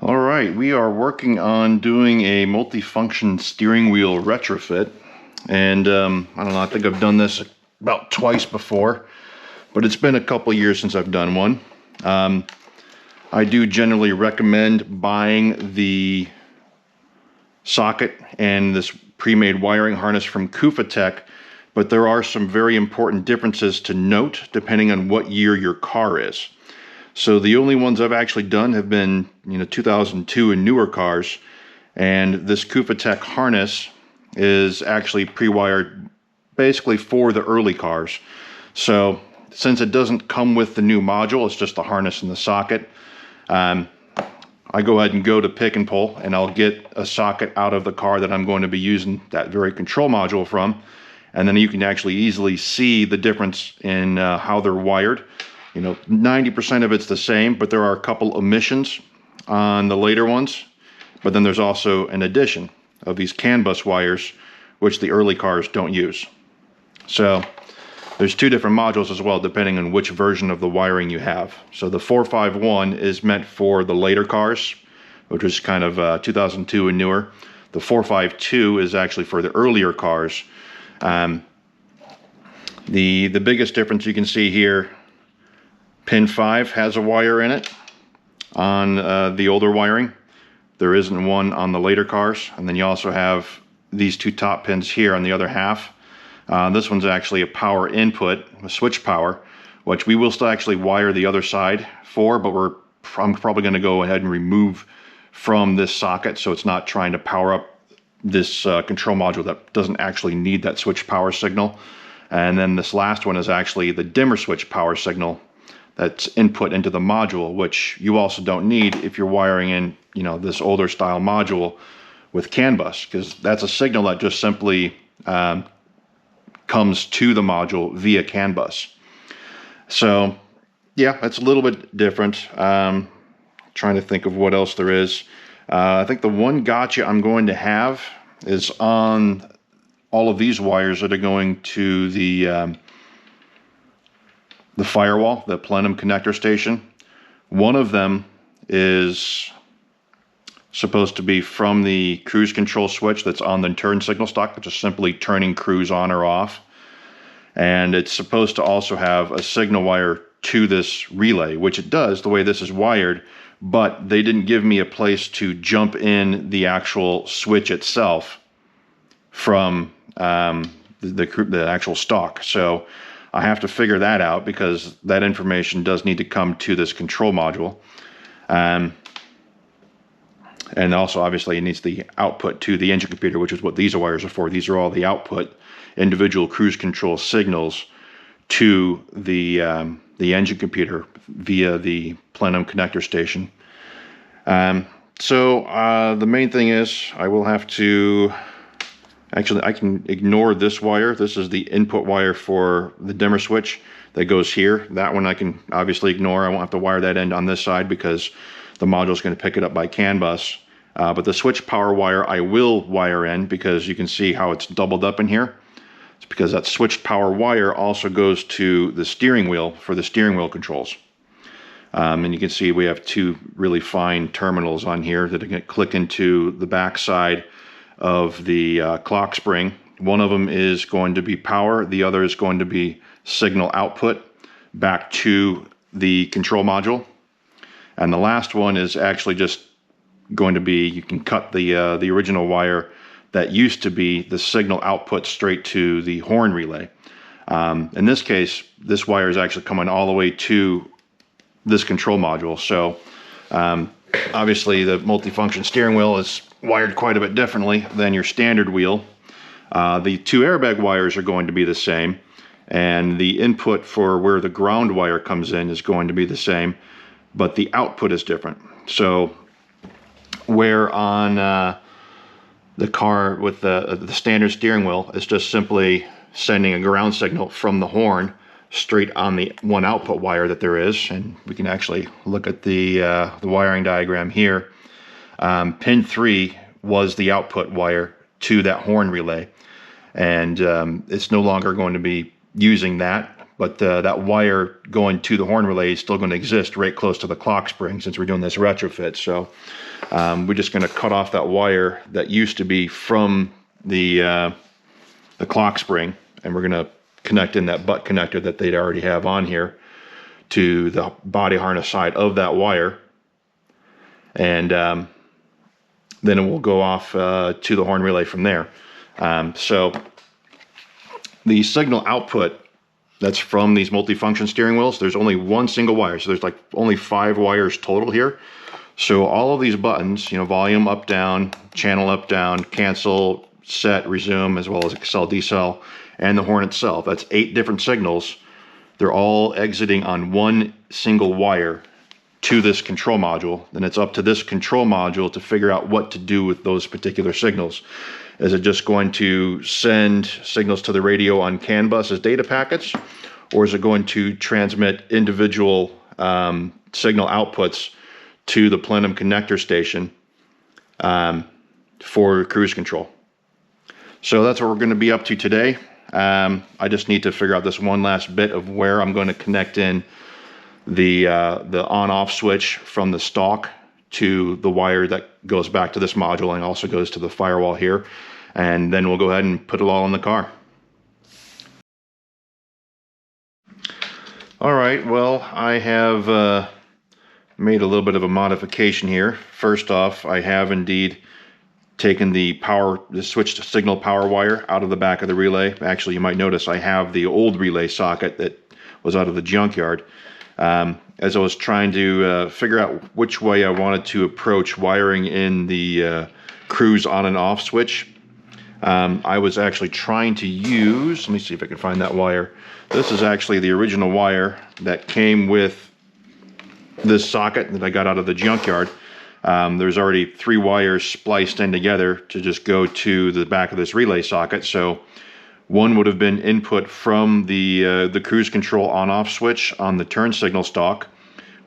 All right, we are working on doing a multifunction steering wheel retrofit, and I don't know, I think I've done this about twice before, but it's been a couple years since I've done one. I do generally recommend buying the socket and this pre-made wiring harness from Kufatec, but there are some very important differences to note depending on what year your car is. So the only ones I've actually done have been, 2002 and newer cars, and this Kufatec harness is actually pre-wired basically for the early cars. So since it doesn't come with the new module, it's just the harness and the socket, I go ahead and go to pick and pull, and I'll get a socket out of the car that I'm going to be using that very control module from, and then you can actually easily see the difference in how they're wired. 90% of it's the same, but there are a couple omissions on the later ones. But then there's also an addition of these CAN bus wires, which the early cars don't use. So there's two different modules as well, depending on which version of the wiring you have. So the 451 is meant for the later cars, which is kind of 2002 and newer. The 452 is actually for the earlier cars. The biggest difference you can see here, pin 5 has a wire in it on the older wiring. There isn't one on the later cars. And then you also have these two top pins here on the other half. This one's actually a power input, a switch power, which we will still actually wire the other side for, but I'm probably going to go ahead and remove from this socket so it's not trying to power up this control module that doesn't actually need that switch power signal. And then this last one is actually the dimmer switch power signal that's input into the module, which you also don't need if you're wiring in, this older style module with CAN bus, because that's a signal that just simply comes to the module via CAN bus. So yeah, it's a little bit different. Trying to think of what else there is. I think the one gotcha I'm going to have is on all of these wires that are going to the firewall, the plenum connector station. One of them is supposed to be from the cruise control switch that's on the turn signal stock, which is simply turning cruise on or off. And it's supposed to also have a signal wire to this relay, which it does the way this is wired, but they didn't give me a place to jump in the actual switch itself from the actual stock. So I have to figure that out, because that information does need to come to this control module. And also, obviously, it needs the output to the engine computer, which is what these wires are for. These are all the output individual cruise control signals to the engine computer via the plenum connector station. So the main thing is I will have to... Actually, I can ignore this wire. This is the input wire for the dimmer switch that goes here. That one I can obviously ignore. I won't have to wire that end on this side because the module is going to pick it up by CAN bus. But the switch power wire I will wire in, because you can see how it's doubled up in here. It's because that switched power wire also goes to the steering wheel for the steering wheel controls. And you can see we have two really fine terminals on here that are going to click into the back side of the clock spring. One of them is going to be power, the other is going to be signal output back to the control module. And the last one is actually just going to be, you can cut the original wire that used to be the signal output straight to the horn relay. In this case, this wire is actually coming all the way to this control module. So obviously the multifunction steering wheel is wired quite a bit differently than your standard wheel. The two airbag wires are going to be the same, and the input for where the ground wire comes in is going to be the same, but the output is different. So where on the car with the standard steering wheel, it's just simply sending a ground signal from the horn straight on the one output wire that there is, and we can actually look at the wiring diagram here. Pin 3 was the output wire to that horn relay, and it's no longer going to be using that but that wire going to the horn relay is still going to exist right close to the clock spring since we're doing this retrofit. So we're just going to cut off that wire that used to be from the clock spring, and we're going to connect in that butt connector that they'd already have on here to the body harness side of that wire, and then it will go off to the horn relay from there. So the signal output that's from these multifunction steering wheels, there's only one single wire, so there's like only 5 wires total here. So all of these buttons, you know, volume up, down, channel up, down, cancel, set, resume, as well as accel, decel, and the horn itself. That's 8 different signals. They're all exiting on one single wire to this control module. Then it's up to this control module to figure out what to do with those particular signals. Is it just going to send signals to the radio on CAN bus as data packets, or is it going to transmit individual signal outputs to the plenum connector station for cruise control? So that's what we're going to be up to today. I just need to figure out this one last bit of where I'm going to connect in the on-off switch from the stalk to the wire that goes back to this module and also goes to the firewall here. And then we'll go ahead and put it all in the car. All right, well, I have made a little bit of a modification here. First off, I have indeed taken the switched signal power wire out of the back of the relay. Actually, you might notice I have the old relay socket that was out of the junkyard. As I was trying to figure out which way I wanted to approach wiring in the cruise on and off switch, I was actually trying to use, let me see if I can find that wire. This is actually the original wire that came with this socket that I got out of the junkyard. There's already 3 wires spliced in together to just go to the back of this relay socket. So one would have been input from the cruise control on-off switch on the turn signal stalk.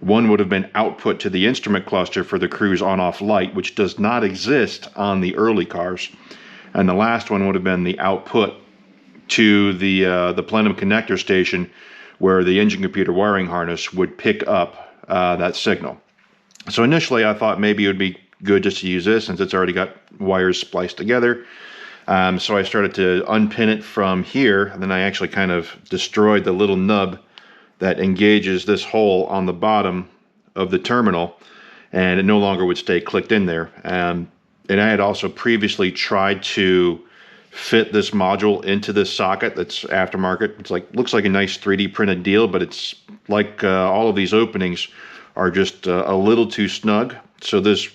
One would have been output to the instrument cluster for the cruise on-off light, which does not exist on the early cars. And the last one would have been the output to the plenum connector station, where the engine computer wiring harness would pick up that signal. So initially I thought maybe it would be good just to use this since it's already got wires spliced together. So I started to unpin it from here, and then I actually kind of destroyed the little nub that engages this hole on the bottom of the terminal, and it no longer would stay clicked in there. And I had also previously tried to fit this module into this socket that's aftermarket. It's like, looks like a nice 3D printed deal, but it's like all of these openings are just a little too snug. So this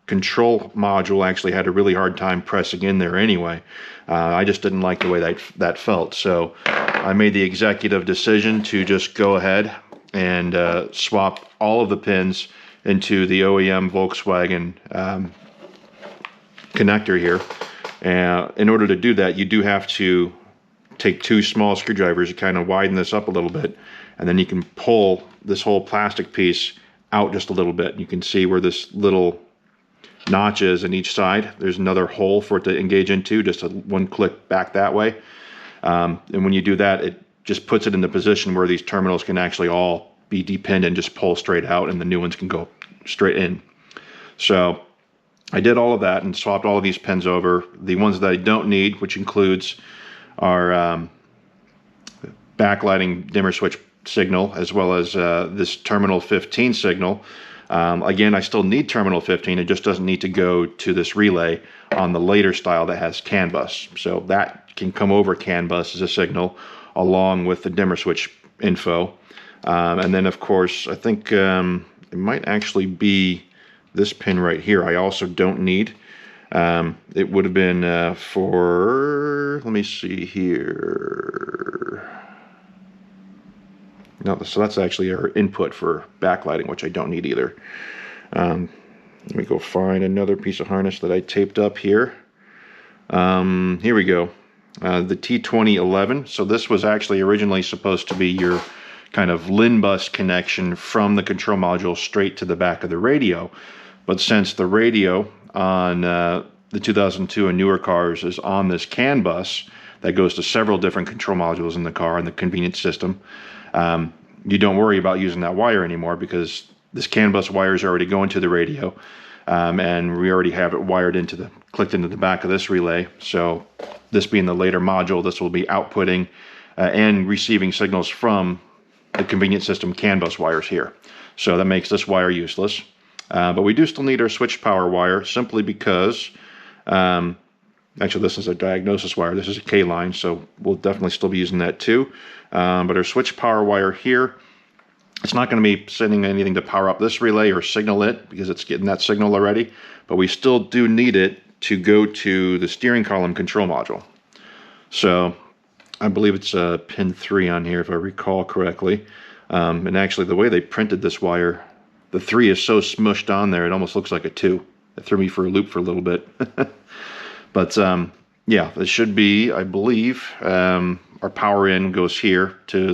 control module actually had a really hard time pressing in there anyway. I just didn't like the way that felt. So I made the executive decision to just go ahead and swap all of the pins into the OEM Volkswagen connector here. In order to do that, you do have to take 2 small screwdrivers to kind of widen this up a little bit, and then you can pull this whole plastic piece out just a little bit. You can see where this little notch is on each side. There's another hole for it to engage into, just a 1 click back that way. And when you do that, it just puts it in the position where these terminals can actually all be depinned and just pull straight out, and the new ones can go straight in. So I did all of that and swapped all of these pins over. The ones that I don't need, which includes our backlighting dimmer switch signal, as well as this terminal 15 signal. Again, I still need terminal 15. It just doesn't need to go to this relay on the later style that has CAN bus. So that can come over CAN bus as a signal along with the dimmer switch info. And then, of course, I think it might actually be this pin right here I also don't need. It would have been for, let me see here. No, so that's actually our input for backlighting, which I don't need either. Let me go find another piece of harness that I taped up here. Here we go. The T2011. So this was actually originally supposed to be your kind of LIN bus connection from the control module straight to the back of the radio. But since the radio on the 2002 and newer cars is on this CAN bus, that goes to several different control modules in the car and the convenience system. You don't worry about using that wire anymore because this CAN bus wire is already going to the radio, and we already have it wired clicked into the back of this relay. So this being the later module, this will be outputting and receiving signals from the convenience system CAN bus wires here. So that makes this wire useless. But we do still need our switch power wire, simply because, actually this is a diagnosis wire, this is a K line, so we'll definitely still be using that too. But our switch power wire here, it's not going to be sending anything to power up this relay or signal it, because it's getting that signal already, but we still do need it to go to the steering column control module. So I believe it's pin 3 on here if I recall correctly. And actually the way they printed this wire, the 3 is so smushed on there, it almost looks like a 2. It threw me for a loop for a little bit. But yeah, this should be, I believe, our power in goes here to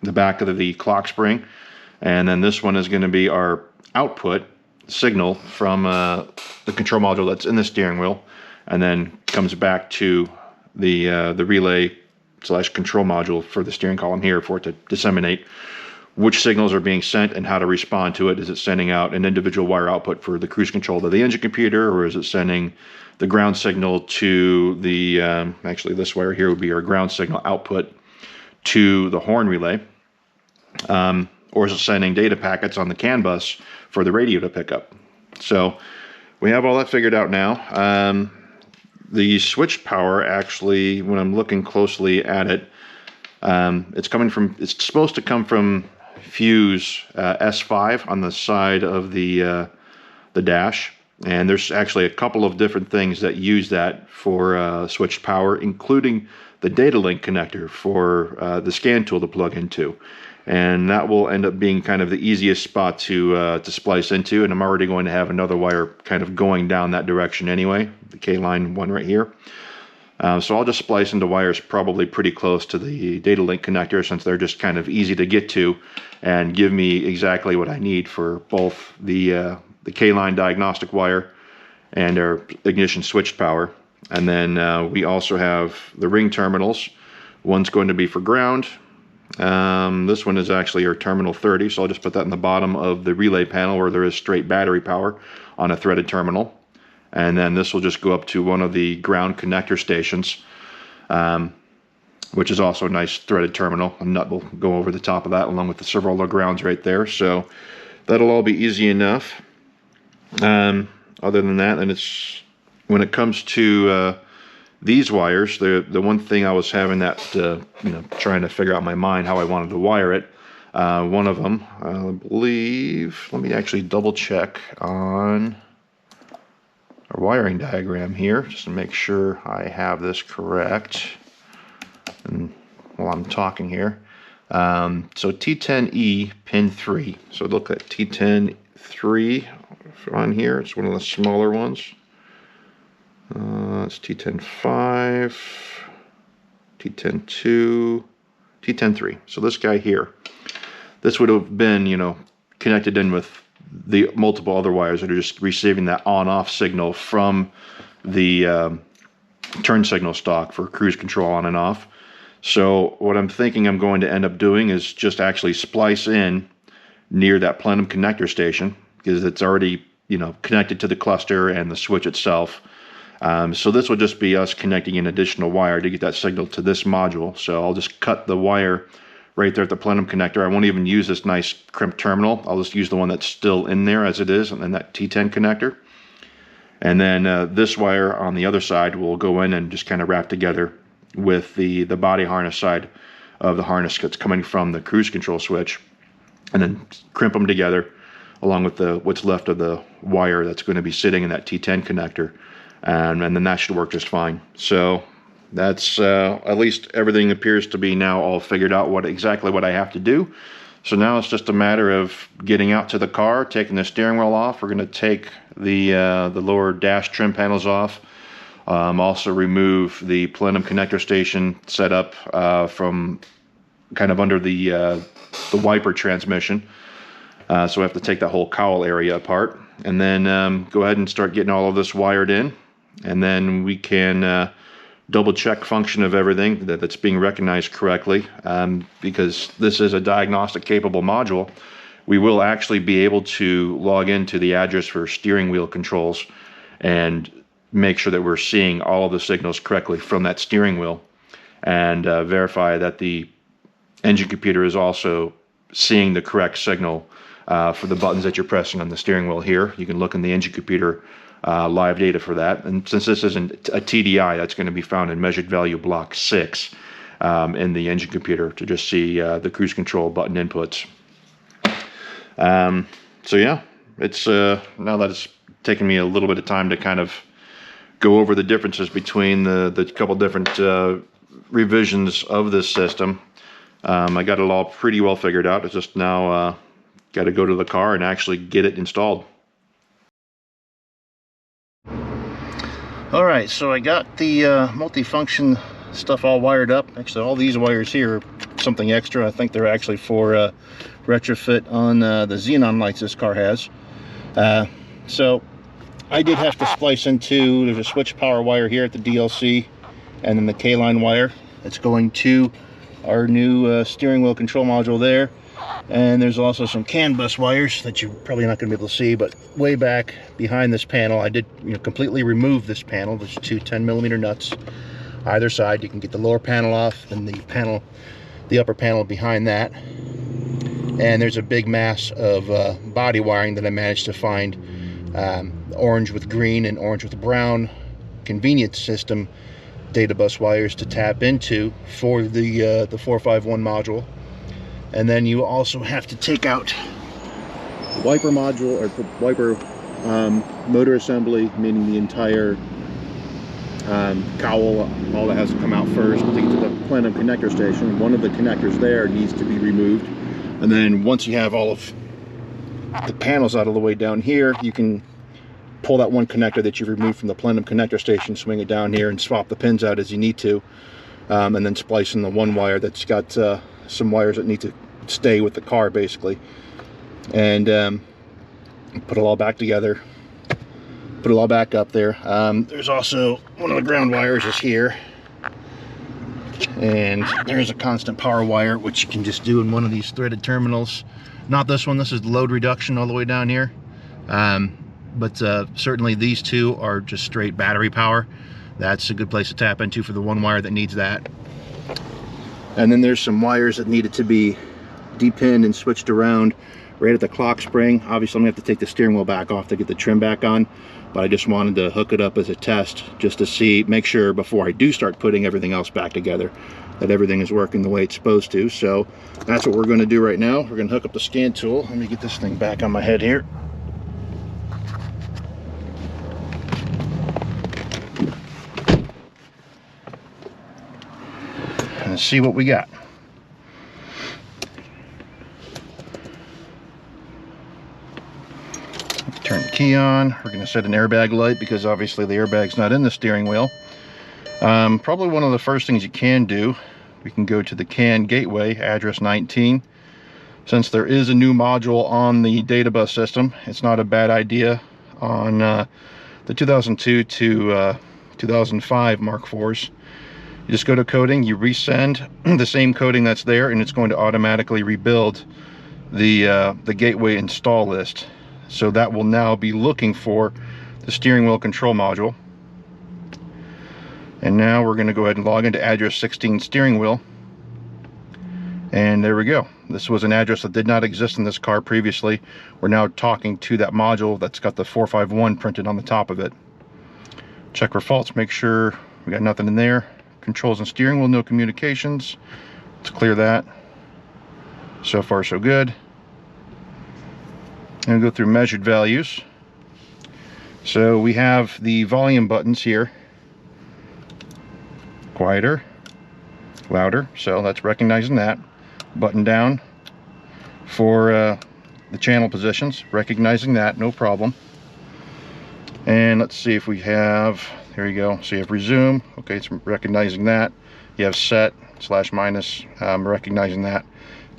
the back of the clock spring. And then this one is going to be our output signal from the control module that's in the steering wheel, and then comes back to the relay / control module for the steering column here for it to disseminate which signals are being sent and how to respond to it. Is it sending out an individual wire output for the cruise control to the engine computer, or is it sending the ground signal to the, actually this wire here would be our ground signal output to the horn relay, or is it sending data packets on the CAN bus for the radio to pick up? So we have all that figured out now. The switch power, actually, when I'm looking closely at it, it's supposed to come from fuse S5 on the side of the dash, and there's actually a couple of different things that use that for switched power, including the data link connector for the scan tool to plug into, and that will end up being kind of the easiest spot to splice into. And I'm already going to have another wire kind of going down that direction anyway, the K line one right here. So I'll just splice into wires probably pretty close to the data link connector, since they're just kind of easy to get to and give me exactly what I need for both the K-line diagnostic wire and our ignition switched power. And then we also have the ring terminals. One's going to be for ground. This one is actually our terminal 30, so I'll just put that in the bottom of the relay panel where there is straight battery power on a threaded terminal. And then this will just go up to one of the ground connector stations, which is also a nice threaded terminal. A nut will go over the top of that along with the several other grounds right there. So that'll all be easy enough. Other than that, and when it comes to these wires, the one thing I was having that trying to figure out in my mind how I wanted to wire it. One of them, I believe. Let me actually double check on our wiring diagram here, just to make sure I have this correct. And while I'm talking here, so T10E pin 3. So look at T10-3 on here. It's one of the smaller ones. It's T10-5, T10-2, T10-3. So this guy here, this would have been, connected in with the multiple other wires that are just receiving that on-off signal from the turn signal stock for cruise control on and off. So what I'm thinking I'm going to end up doing is just actually splice in near that plenum connector station, because it's already connected to the cluster and the switch itself. So this will just be us connecting an additional wire to get that signal to this module. So I'll just cut the wire right there at the plenum connector. I won't even use this nice crimped terminal. I'll just use the one that's still in there as it is, and then that T10 connector. And then this wire on the other side will go in and just kind of wrap together with the body harness side of the harness that's coming from the cruise control switch, and then crimp them together along with what's left of the wire that's going to be sitting in that T10 connector, and then that should work just fine. So that's at least everything appears to be now all figured out exactly what I have to do. So now it's just a matter of getting out to the car, taking the steering wheel off. We're going to take the lower dash trim panels off. Also remove the plenum connector station setup from kind of under the wiper transmission. So we have to take that whole cowl area apart, and then go ahead and start getting all of this wired in, and then we can double check function of everything, that's being recognized correctly, because this is a diagnostic capable module. We will actually be able to log into the address for steering wheel controls and make sure that we're seeing all of the signals correctly from that steering wheel, and verify that the engine computer is also seeing the correct signal for the buttons that you're pressing on the steering wheel here. You can look in the engine computer live data for that. And since this isn't a TDI, that's going to be found in measured value block 6 in the engine computer to just see the cruise control button inputs. So yeah, it's now that it's taken me a little bit of time to kind of go over the differences between the couple different revisions of this system. I got it all pretty well figured out. It's just now got to go to the car and actually get it installed. Alright, so I got the multifunction stuff all wired up. Actually, all these wires here are something extra. I think they're actually for retrofit on the xenon lights this car has. So I did have to splice into, there's a switch power wire here at the DLC, and then the K-line wire that's going to our new steering wheel control module there. And there's also some CAN bus wires that you're probably not going to be able to see, but way back behind this panel, I did completely remove this panel. There's two 10mm nuts either side. You can get the lower panel off and the upper panel behind that. And there's a big mass of body wiring that I managed to find, orange with green and orange with brown convenience system data bus wires to tap into for the 451 module. And then you also have to take out the wiper module, or wiper motor assembly, meaning the entire cowl, all that has to come out first to get to the plenum connector station. One of the connectors there needs to be removed. And then once you have all of the panels out of the way down here, you can pull that one connector that you removed from the plenum connector station, swing it down here and swap the pins out as you need to, and then splice in the one wire that's got some wires that need to stay with the car basically, and put it all back together, put it all back up there. There's also one of the ground wires is here, and there's a constant power wire which you can just do in one of these threaded terminals. Not this one, this is load reduction all the way down here, but certainly these two are just straight battery power. That's a good place to tap into for the one wire that needs that. And then there's some wires that needed to be depinned and switched around right at the clock spring. Obviously I'm gonna have to take the steering wheel back off to get the trim back on, but I just wanted to hook it up as a test just to see, make sure before I do start putting everything else back together that everything is working the way it's supposed to. So that's what we're going to do right now. We're going to hook up the scan tool. Let me get this thing back on my head here. And see what we got. Turn the key on. We're going to set an airbag light because obviously the airbag's not in the steering wheel. Probably one of the first things you can do, we can go to the CAN gateway, address 19. Since there is a new module on the data bus system, it's not a bad idea on the 2002 to 2005 Mark IVs. You just go to coding, you resend the same coding that's there, and it's going to automatically rebuild the gateway install list. So that will now be looking for the steering wheel control module. And now we're going to go ahead and log into address 16 steering wheel. And there we go. This was an address that did not exist in this car previously. We're now talking to that module that's got the 451 printed on the top of it. Check for faults, make sure we got nothing in there. Controls and steering wheel, no communications. Let's clear that. So far so good. And go through measured values. So we have the volume buttons here. Quieter, louder, so that's recognizing that. Button down for the channel positions, recognizing that, no problem. And let's see if we have, there you go, so you have resume, okay, it's recognizing that. You have set, slash minus, recognizing that.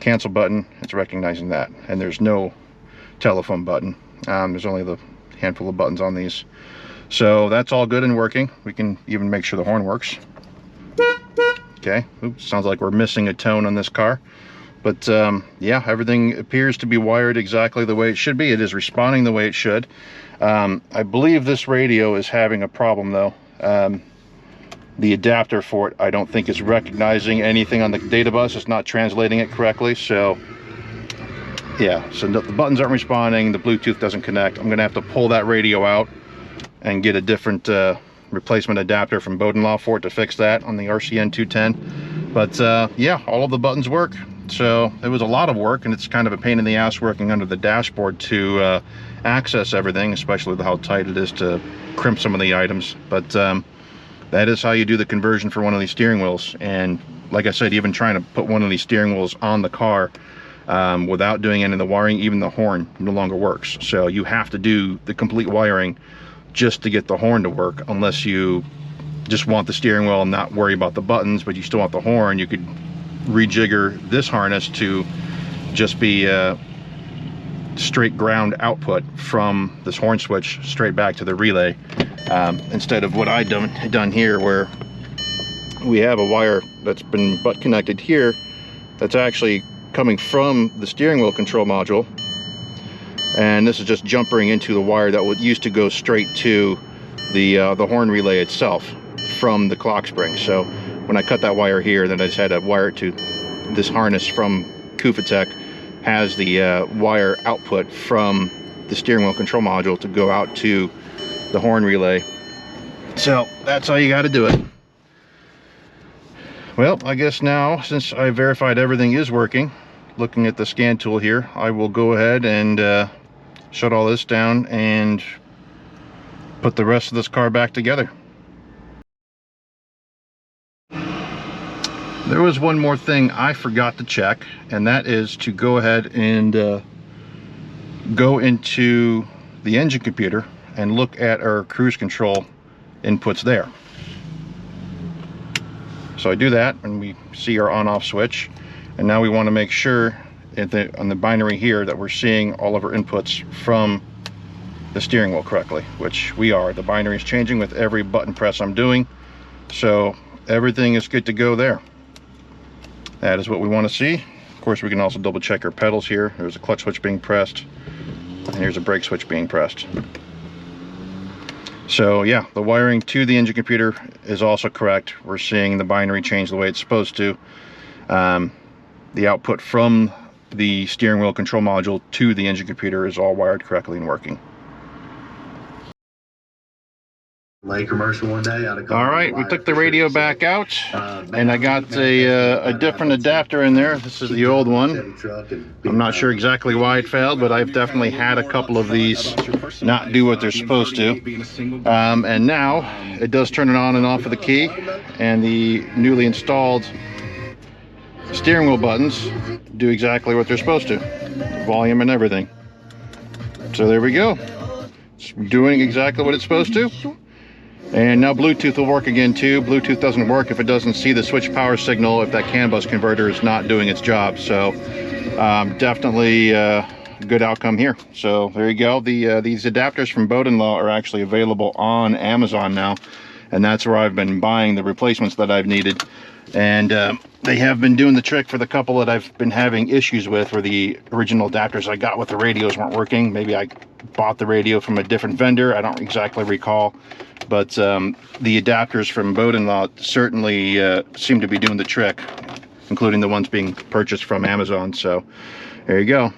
Cancel button, it's recognizing that. And there's no telephone button. There's only the handful of buttons on these. So that's all good and working. We can even make sure the horn works. Okay, oops, sounds like we're missing a tone on this car. But yeah, everything appears to be wired exactly the way it should be. It is responding the way it should. I believe this radio is having a problem though. The adapter for it, I don't think is recognizing anything on the data bus. It's not translating it correctly. So yeah, so the buttons aren't responding. The Bluetooth doesn't connect. I'm gonna have to pull that radio out and get a different replacement adapter from Bowden for it to fix that on the RCN 210. But yeah, all of the buttons work. So it was a lot of work, and it's kind of a pain in the ass working under the dashboard to access everything, especially with how tight it is to crimp some of the items. But that is how you do the conversion for one of these steering wheels. And like I said, even trying to put one of these steering wheels on the car without doing any of the wiring, even the horn no longer works. So you have to do the complete wiring just to get the horn to work, unless you just want the steering wheel and not worry about the buttons, but you still want the horn. You could rejigger this harness to just be straight ground output from this horn switch straight back to the relay, instead of what I've done here, where we have a wire that's been butt connected here that's actually coming from the steering wheel control module, and this is just jumpering into the wire that would used to go straight to the horn relay itself from the clock spring. So when I cut that wire here, then I just had to wire it to this harness from Kufatec. Has the wire output from the steering wheel control module to go out to the horn relay. So that's how you got to do it. Well, I guess now, since I verified everything is working, looking at the scan tool here, I will go ahead and shut all this down and put the rest of this car back together. There was one more thing I forgot to check, and that is to go ahead and go into the engine computer and look at our cruise control inputs there. So I do that and we see our on-off switch, and now we want to make sure on the binary here that we're seeing all of our inputs from the steering wheel correctly, which we are. The binary is changing with every button press I'm doing, so everything is good to go there. That is what we want to see. Of course, we can also double check our pedals here. There's a clutch switch being pressed, and here's a brake switch being pressed. So yeah, the wiring to the engine computer is also correct. We're seeing the binary change the way it's supposed to. The output from the steering wheel control module to the engine computer is all wired correctly and working. Late commercial one day. All right, we took the radio back out, and I got a different adapter in there. This is the old one. I'm not sure exactly why it failed, but I've definitely had a couple of these not do what they're supposed to. And now it does turn it on and off with the key, and the newly installed steering wheel buttons do exactly what they're supposed to, volume and everything. So there we go. It's doing exactly what it's supposed to. And now Bluetooth will work again too. Bluetooth doesn't work if it doesn't see the switch power signal, if that CAN bus converter is not doing its job. So definitely good outcome here. So there you go. These adapters from Bowden are actually available on Amazon now, and that's where I've been buying the replacements that I've needed. And they have been doing the trick for the couple that I've been having issues with, where the original adapters I got with the radios weren't working. Maybe I bought the radio from a different vendor, I don't exactly recall. But the adapters from Bowden certainly seem to be doing the trick, including the ones being purchased from Amazon. So there you go.